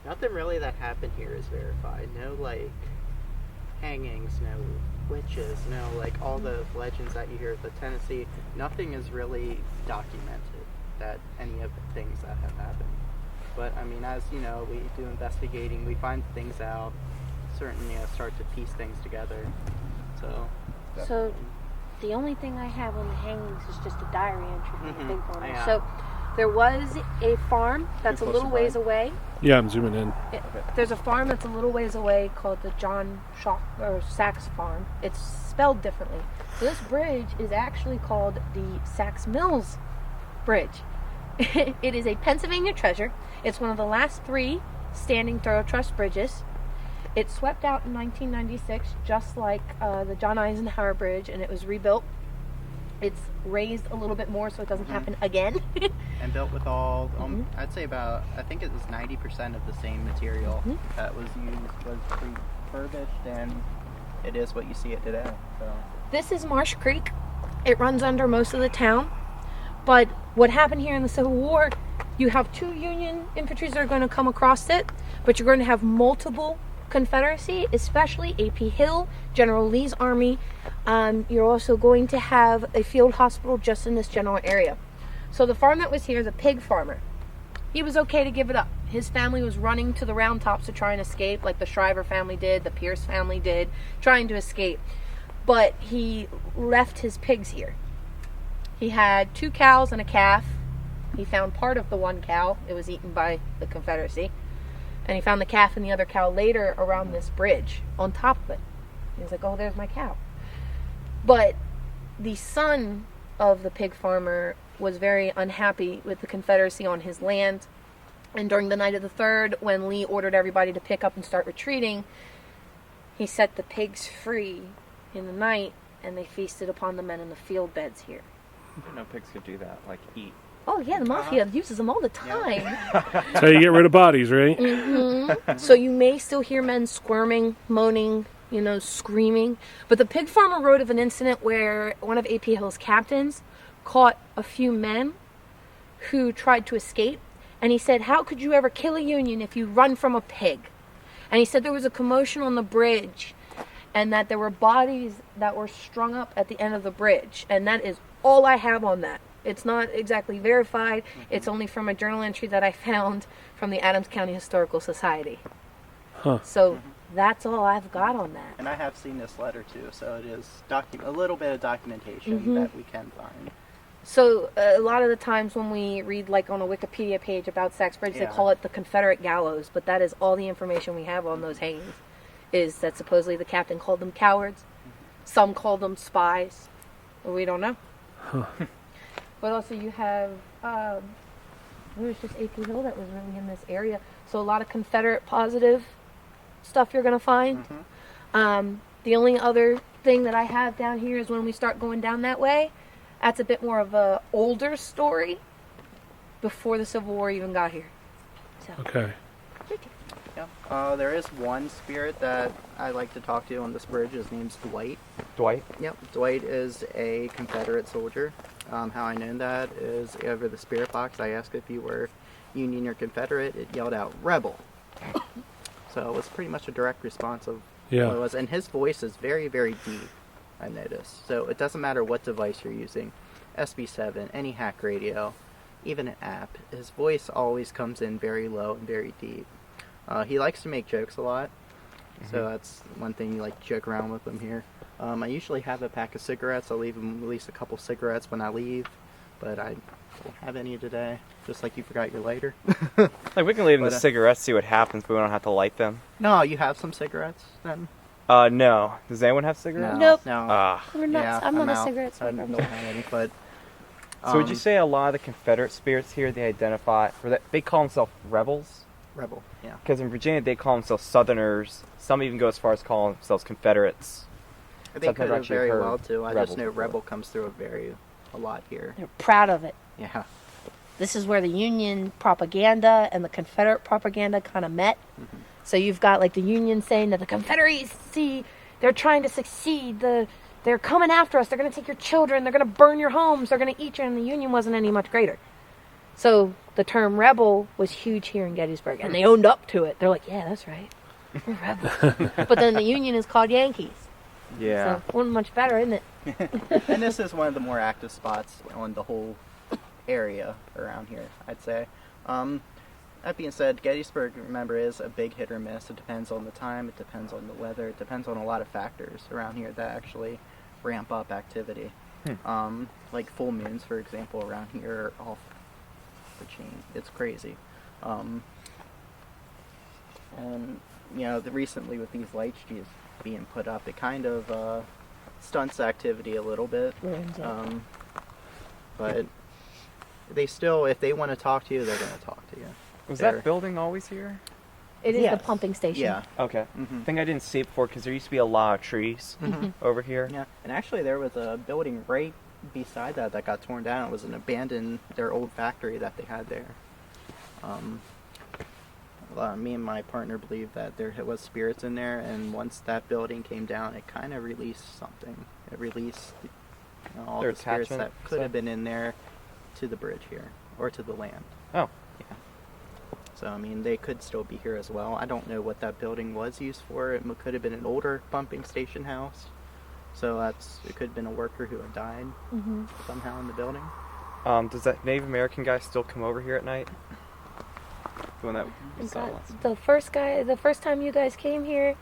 Nothing really that happened here is verified. No, like, hangings, no witches, no, like, all the legends that you hear of the Tennessee. Nothing is really documented that any of the things that have happened. But, I mean, as, you know, we do investigating, we find things out, certainly start to piece things together. So the only thing I have on the hangings is just a diary entry from the big farmer. Yeah. So there was a farm that's a little ways away. Yeah, I'm zooming in. There's a farm that's a little ways away called the Sachs Farm. It's spelled differently. So this bridge is actually called the Sachs Mills Bridge. It is a Pennsylvania treasure. It's one of the last 3 standing thoroughbred truss bridges. It swept out in 1996, just like the John Eisenhower Bridge, and it was rebuilt. It's raised a little bit more so it doesn't happen again. And built with all, I'd say about, I think it was 90% of the same material that was used, was refurbished, and it is what you see it today. So. This is Marsh Creek. It runs under most of the town. But what happened here in the Civil War, you have 2 Union infantries that are going to come across it, but you're going to have multiple Confederacy, especially A.P. Hill, General Lee's army. You're also going to have a field hospital just in this general area. So the farm that was here is a pig farmer. He was okay to give it up. His family was running to the Round Tops to try and escape, like the Shriver family did, the Pierce family did, trying to escape. But he left his pigs here. He had 2 cows and a calf. He found part of the one cow. It was eaten by the Confederacy. And he found the calf and the other cow later around this bridge on top of it. He was like, oh, there's my cow. But the son of the pig farmer was very unhappy with the Confederacy on his land. And during the night of the 3rd, when Lee ordered everybody to pick up and start retreating, he set the pigs free in the night, and they feasted upon the men in the field beds here. I didn't know pigs could do that, like eat. Oh, yeah, the mafia uses them all the time. That's how you get rid of bodies, right? So you may still hear men squirming, moaning, screaming. But the pig farmer wrote of an incident where one of A.P. Hill's captains caught a few men who tried to escape. And he said, how could you ever kill a Union if you run from a pig? And he said there was a commotion on the bridge and that there were bodies that were strung up at the end of the bridge. And that is all I have on that. It's not exactly verified. It's only from a journal entry that I found from the Adams County Historical Society. So that's all I've got on that. And I have seen this letter too, so it is a little bit of documentation that we can find. So a lot of the times when we read like on a Wikipedia page about Sachs Bridge, they call it the Confederate gallows, but that is all the information we have on those hangings, is that supposedly the captain called them cowards. Some called them spies. We don't know. But also you have, there was just A.P. Hill that was really in this area. So a lot of Confederate positive stuff you're going to find. The only other thing that I have down here is when we start going down that way, that's a bit more of a older story before the Civil War even got here. So. Okay. Yeah. There is one spirit that I like to talk to on this bridge. His name's Dwight. Dwight? Yep. Dwight is a Confederate soldier. How I know that is over the spirit box. I asked if you were Union or Confederate. It yelled out "Rebel." So it was pretty much a direct response of what it was. And his voice is very, very deep, I noticed. So it doesn't matter what device you're using, SB7, any hack radio, even an app. His voice always comes in very low and very deep. He likes to make jokes a lot. So that's one thing you like to joke around with him here. I usually have a pack of cigarettes. I'll leave him at least a couple cigarettes when I leave, but I don't have any today, just like you forgot your lighter. Like, we can leave them the cigarettes, see what happens, but we don't have to light them. No, you have some cigarettes then? No. Does anyone have cigarettes? Nope. No. We're not, Yeah, I'm not out. a cigarette I smoker. don't have any, but... So would you say a lot of the Confederate spirits here, they identify, or that they call themselves rebels? Rebel, yeah. Because in Virginia, they call themselves Southerners. Some even go as far as calling themselves Confederates. They could have very heard well, too. I just know before. Rebel comes through a lot here. They're proud of it. Yeah. This is where the Union propaganda and the Confederate propaganda kind of met. So you've got like the Union saying that the Confederacy, they're trying to succeed. They're coming after us. They're going to take your children. They're going to burn your homes. They're going to eat you. And the Union wasn't any much greater. So the term rebel was huge here in Gettysburg, and they owned up to it. They're like, yeah, that's right. We're rebels. But then the Union is called Yankees. Yeah. So one much better, isn't it? And this is one of the more active spots on the whole area around here, I'd say. That being said, Gettysburg, remember, is a big hit or miss. It depends on the time, it depends on the weather, it depends on a lot of factors around here that actually ramp up activity. Like full moons, for example, around here are off the chain. It's crazy. And, you know, recently with these lights being put up, it kind of stunts activity a little bit. But they still, if they want to talk to you, they're going to talk to you. Was that building always here? It is Yes. the pumping station. Yeah. Okay. I think I didn't see it before because there used to be a lot of trees over here. Yeah. And actually there was a building right beside that got torn down. It was their old factory that they had there. Me and my partner believe that there was spirits in there, and once that building came down, it kind of released something. It released all Their the spirits that attachment, could have been in there to the bridge here, or to the land. Oh. Yeah. So, I mean, they could still be here as well. I don't know what that building was used for. It could have been an older pumping station house. So it could have been a worker who had died somehow in the building. Does that Native American guy still come over here at night? The one that we saw last. The first time you guys came here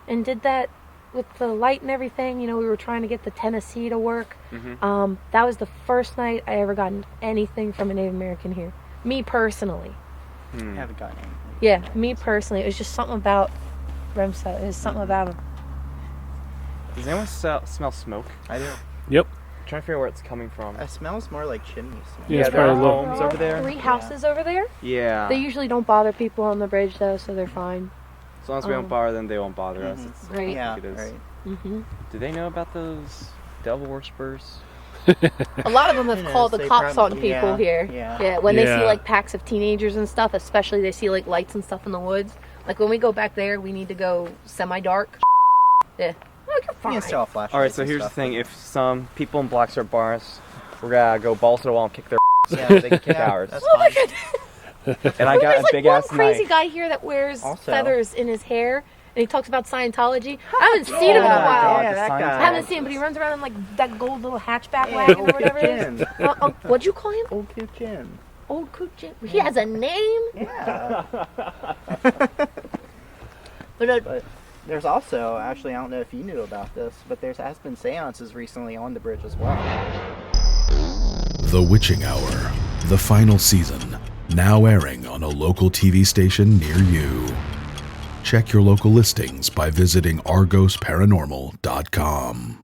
and did that with the light and everything, you know, we were trying to get the Tennessee to work. That was the first night I ever gotten anything from a Native American here. Me personally. I haven't gotten anything. Yeah, me personally. It was just something about Remso. It was something about him. Does anyone smell smoke? I do. Yep. I'm trying to figure out where it's coming from. It smells more like chimney smoke. Yeah, it's there are probably low. homes over there. 3 houses over there. Yeah. They usually don't bother people on the bridge though, so they're fine. As long as we don't bother them, they won't bother us. It's Right. Yeah, it is. right. Do they know about those devil worshippers? A lot of them have Who knows? called the They cops on probably- people yeah, here. yeah. When they see Yeah. like packs of teenagers and stuff, especially they see like lights and stuff in the woods. Like when we go back there, we need to go semi-dark. Yeah. Oh, you're You fine. can still have flashlights. Alright, so and here's the stuff, thing. but- If some people in Blacksburg bars, we're gonna go balls to the wall and kick their yeah, they can kick yeah, ours. That's Oh my fine. goodness. And I got There's a like big one ass crazy knife. guy here that wears Also- feathers in his hair, and he talks about Scientology. I haven't seen him in a my while. God, Yeah, the that sign- guy. I haven't seen him, but he runs around in like that gold little hatchback Yeah, wagon or Old whatever it Chin. is. What'd you call him? Old Cute Chin. Old Coot Jim. He has a name. Yeah. But There's also, actually, I don't know if you knew about this, but there has been seances recently on the bridge as well. The Witching Hour, the final season, now airing on a local TV station near you. Check your local listings by visiting argosparanormal.com.